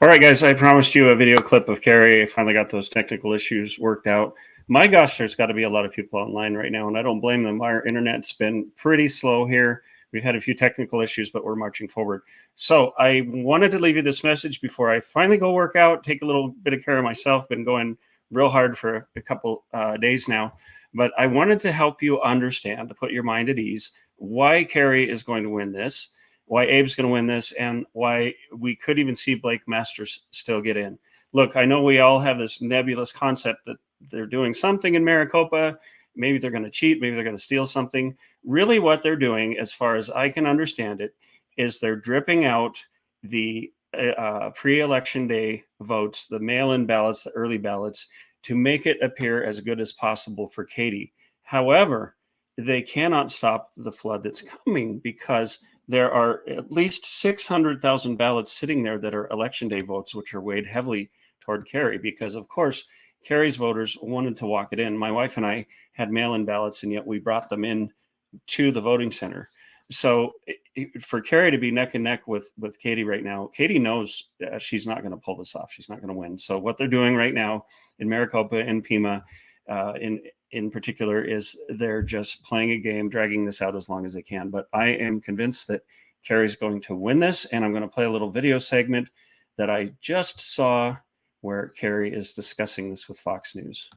All right, guys, I promised you a video clip of Kerry. I finally got those technical issues worked out. My gosh, there's got to be a lot of people online right now, and I don't blame them. Our internet's been pretty slow here. We've had a few technical issues, but we're marching forward. So I wanted to leave you this message before I finally go work out, take a little bit of care of myself. Been going real hard for a couple days now, but I wanted to help you understand, to put your mind at ease, why Kerry is going to win this, why Abe's going to win this, and why we could even see Blake Masters still get in. Look, I know we all have this nebulous concept that they're doing something in Maricopa. Maybe they're going to cheat. Maybe they're going to steal something. Really what they're doing, as far as I can understand it, is they're dripping out the pre-election day votes, the mail-in ballots, the early ballots, to make it appear as good as possible for Katie. However, they cannot stop the flood that's coming, because there are at least 600,000 ballots sitting there that are election day votes, which are weighed heavily toward Kerry, because, of course, Kerry's voters wanted to walk it in. My wife and I had mail-in ballots, and yet we brought them in to the voting center. So for Kerry to be neck and neck with Katie right now, Katie knows she's not going to pull this off. She's not going to win. So what they're doing right now in Maricopa and Pima, in particular, is they're just playing a game, dragging this out as long as they can. But I am convinced that Kerry's going to win this, and I'm going to play a little video segment that I just saw where Kerry is discussing this with Fox News.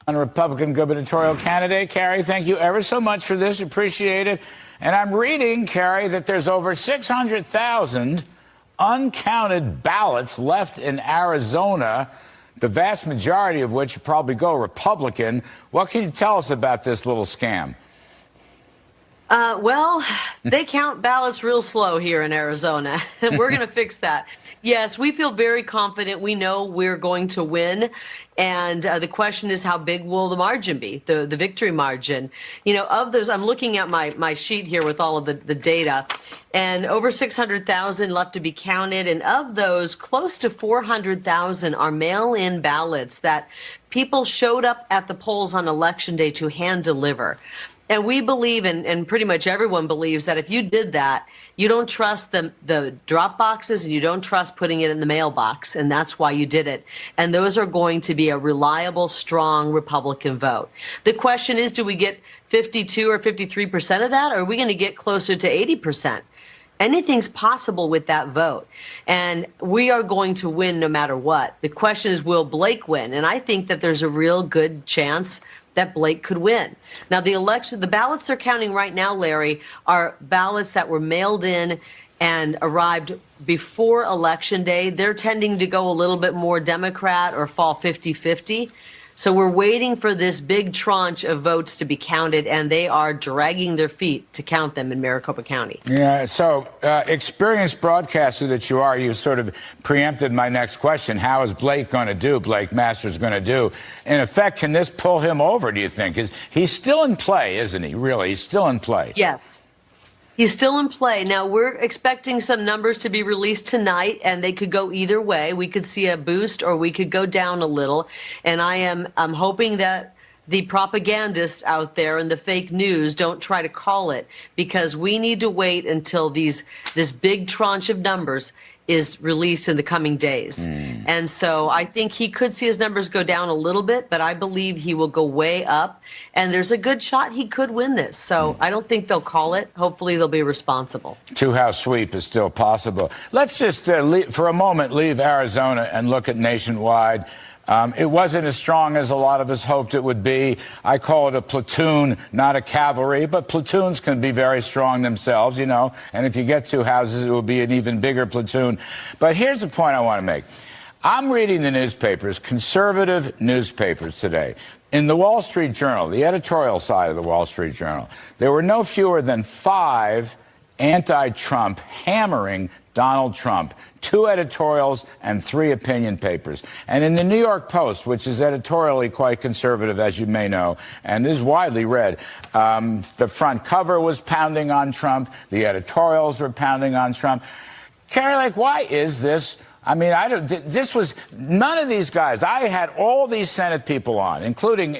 On Republican gubernatorial candidate, Kerry, thank you ever so much for this. Appreciate it. And I'm reading, Kerry, that there's over 600,000 uncounted ballots left in Arizona, the vast majority of which probably go Republican. What can you tell us about this little scam? Well, they count ballots real slow here in Arizona, and we're going to fix that. Yes, we feel very confident. We know we're going to win. And the question is, how big will the margin be, the victory margin? You know, of those, I'm looking at my sheet here with all of the data, and over 600,000 left to be counted. And of those, close to 400,000 are mail-in ballots that people showed up at the polls on Election Day to hand deliver. And we believe, and pretty much everyone believes, that if you did that, you don't trust the drop boxes and you don't trust putting it in the mailbox, and that's why you did it. And those are going to be a reliable, strong Republican vote. The question is, do we get 52 or 53% of that, or are we going to get closer to 80%? Anything's possible with that vote, and we are going to win no matter what. The question is, will Blake win? And I think that there's a real good chance that Blake could win. Now, the ballots they're counting right now, Larry, are ballots that were mailed in and arrived before Election Day. They're tending to go a little bit more Democrat or fall 50-50. So we're waiting for this big tranche of votes to be counted, and they are dragging their feet to count them in Maricopa County. Yeah, so experienced broadcaster that you are, you sort of preempted my next question. How is Blake going to do, Blake Masters going to do? In effect, can this pull him over, do you think? He's still in play, isn't he, really? He's still in play. Yes. He's still in play. Now, we're expecting some numbers to be released tonight, and they could go either way. We could see a boost or we could go down a little. And I'm hoping that the propagandists out there and the fake news don't try to call it, because we need to wait until this big tranche of numbers is released in the coming days. And so I think he could see his numbers go down a little bit, but I believe he will go way up. And there's a good shot he could win this. So I don't think they'll call it. Hopefully they'll be responsible. Two-house sweep is still possible. Let's just, for a moment, leave Arizona and look at nationwide. It wasn't as strong as a lot of us hoped it would be. I call it a platoon, not a cavalry, but platoons can be very strong themselves, you know, and if you get two houses, it will be an even bigger platoon. But here's the point I want to make. I'm reading the newspapers, conservative newspapers today. In the Wall Street Journal, the editorial side of the Wall Street Journal, there were no fewer than 5 anti-Trump hammering Donald Trump, 2 editorials and 3 opinion papers. And in the New York Post, which is editorially quite conservative, as you may know, and is widely read, the front cover was pounding on Trump. The editorials were pounding on Trump. Kerry, why is this? I mean, this was none of these guys. I had all these Senate people on, including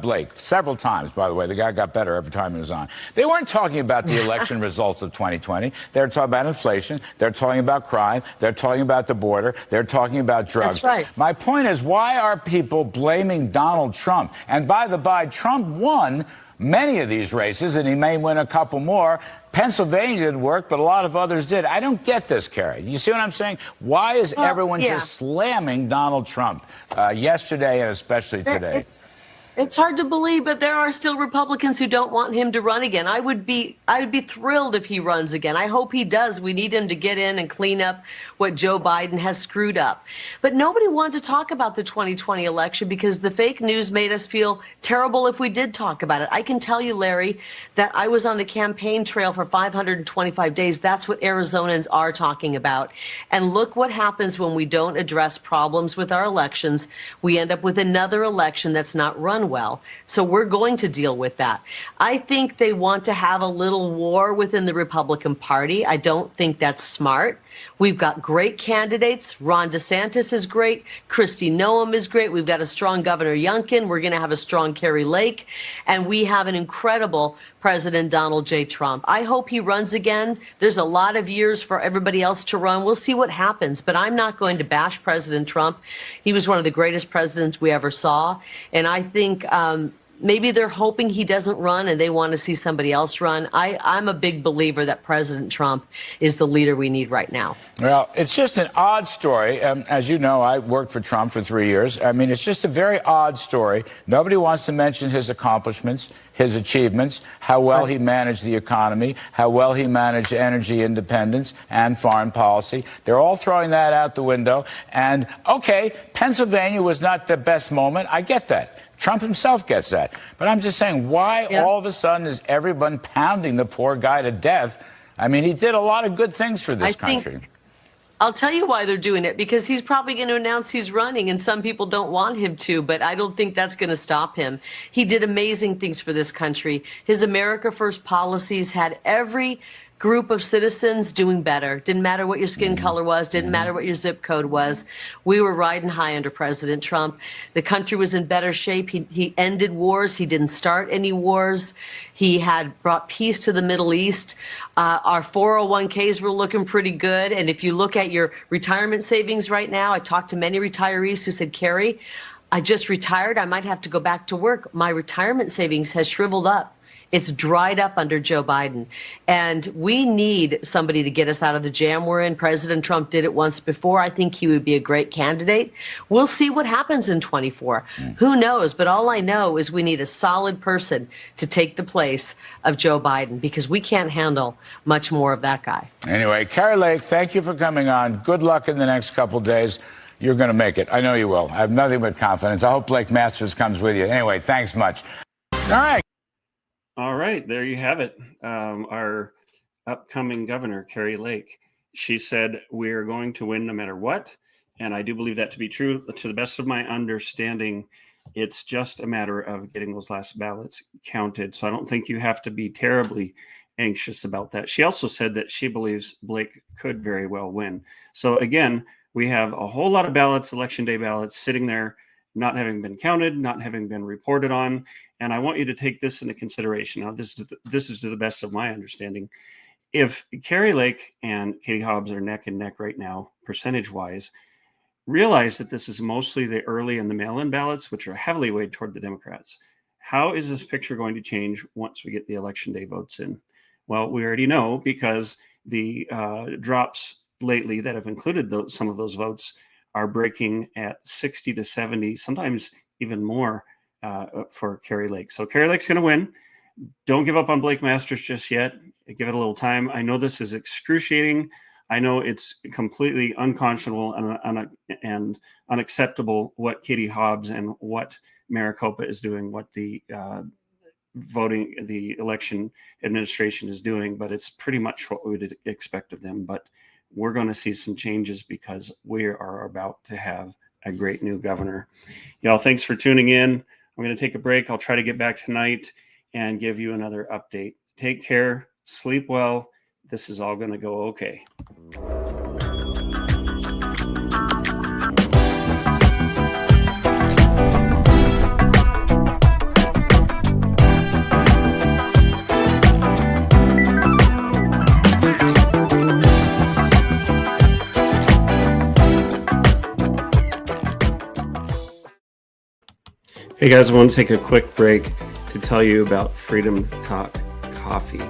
Blake, several times, by the way. The guy got better every time he was on. They weren't talking about the election results of 2020. They were talking about inflation. They're talking about crime. They're talking about the border. They're talking about drugs. That's right. My point is, why are people blaming Donald Trump? And by the by, Trump won many of these races, and he may win a couple more. Pennsylvania didn't work, but a lot of others did. I don't get this, Carrie. You see what I'm saying? Why is everyone just slamming Donald Trump yesterday and especially today? It's hard to believe, but there are still Republicans who don't want him to run again. I would be thrilled if he runs again. I hope he does. We need him to get in and clean up what Joe Biden has screwed up. But nobody wanted to talk about the 2020 election because the fake news made us feel terrible if we did talk about it. I can tell you, Larry, that I was on the campaign trail for 525 days. That's what Arizonans are talking about. And look what happens when we don't address problems with our elections. We end up with another election that's not run well. So we're going to deal with that. I think they want to have a little war within the Republican Party. I don't think that's smart. We've got great candidates. Ron DeSantis is great. Kristi Noem is great. We've got a strong Governor Youngkin. We're going to have a strong Kari Lake. And we have an incredible President Donald J. Trump. I hope he runs again. There's a lot of years for everybody else to run. We'll see what happens. But I'm not going to bash President Trump. He was one of the greatest presidents we ever saw. And I think maybe they're hoping he doesn't run and they want to see somebody else run. I'm a big believer that President Trump is the leader we need right now. Well, it's just an odd story. As you know, I worked for Trump for 3 years. I mean, it's just a very odd story. Nobody wants to mention his accomplishments, his achievements, how well he managed the economy, how well he managed energy independence and foreign policy. They're all throwing that out the window. And, okay, Pennsylvania was not the best moment. I get that. Trump himself gets that. But I'm just saying, why all of a sudden is everyone pounding the poor guy to death? I mean, he did a lot of good things for this country. I'll tell you why they're doing it, because he's probably going to announce he's running, and some people don't want him to, but I don't think that's going to stop him. He did amazing things for this country. His America First policies had every group of citizens doing better. Didn't matter what your skin color was, didn't matter what your zip code was. We were riding high under President Trump. The country was in better shape. He ended wars. He didn't start any wars. He had brought peace to the Middle East. Our 401ks were looking pretty good. And if you look at your retirement savings right now, I talked to many retirees who said, Carrie, I just retired. I might have to go back to work. My retirement savings has shriveled up. It's dried up under Joe Biden. And we need somebody to get us out of the jam we're in. President Trump did it once before. I think he would be a great candidate. We'll see what happens in 24. Who knows? But all I know is we need a solid person to take the place of Joe Biden, because we can't handle much more of that guy. Anyway, Kari Lake, thank you for coming on. Good luck in the next couple days. You're going to make it. I know you will. I have nothing but confidence. I hope Blake Masters comes with you. Anyway, thanks much. All right. All right, there you have it. Our upcoming governor, Kari Lake. She said, we're going to win no matter what. And I do believe that to be true. To the best of my understanding, it's just a matter of getting those last ballots counted. So I don't think you have to be terribly anxious about that. She also said that she believes Blake could very well win. So again, we have a whole lot of ballots, election day ballots, sitting there, not having been counted, not having been reported on. And I want you to take this into consideration. Now, this is to the best of my understanding. If Kari Lake and Katie Hobbs are neck and neck right now, percentage-wise, realize that this is mostly the early and the mail-in ballots, which are heavily weighed toward the Democrats. How is this picture going to change once we get the election day votes in? Well, we already know, because the drops lately that have included some of those votes are breaking at 60 to 70, sometimes even more for Kari Lake. So Kari Lake's going to win. Don't give up on Blake Masters just yet. Give it a little time. I know this is excruciating. I know it's completely unconscionable and unacceptable what Katie Hobbs and what Maricopa is doing, what the the election administration is doing, but it's pretty much what we would expect of them. But we're going to see some changes because we are about to have a great new governor. Y'all, thanks for tuning in. I'm going to take a break. I'll try to get back tonight and give you another update. Take care. Sleep well. This is all going to go okay. Hey guys, I want to take a quick break to tell you about Freedom Talk Coffee.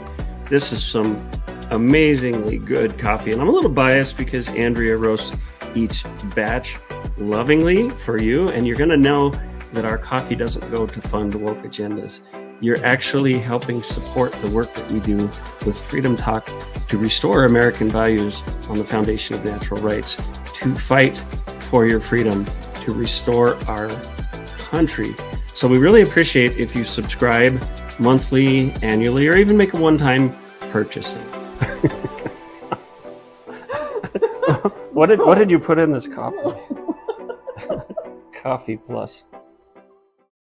This is some amazingly good coffee, and I'm a little biased because Andrea roasts each batch lovingly for you, and you're going to know that our coffee doesn't go to fund woke agendas. You're actually helping support the work that we do with Freedom Talk to restore American values on the foundation of natural rights, to fight for your freedom, to restore our country. So we really appreciate if you subscribe monthly, annually, or even make a one-time purchase. What did you put in this coffee? Coffee Plus.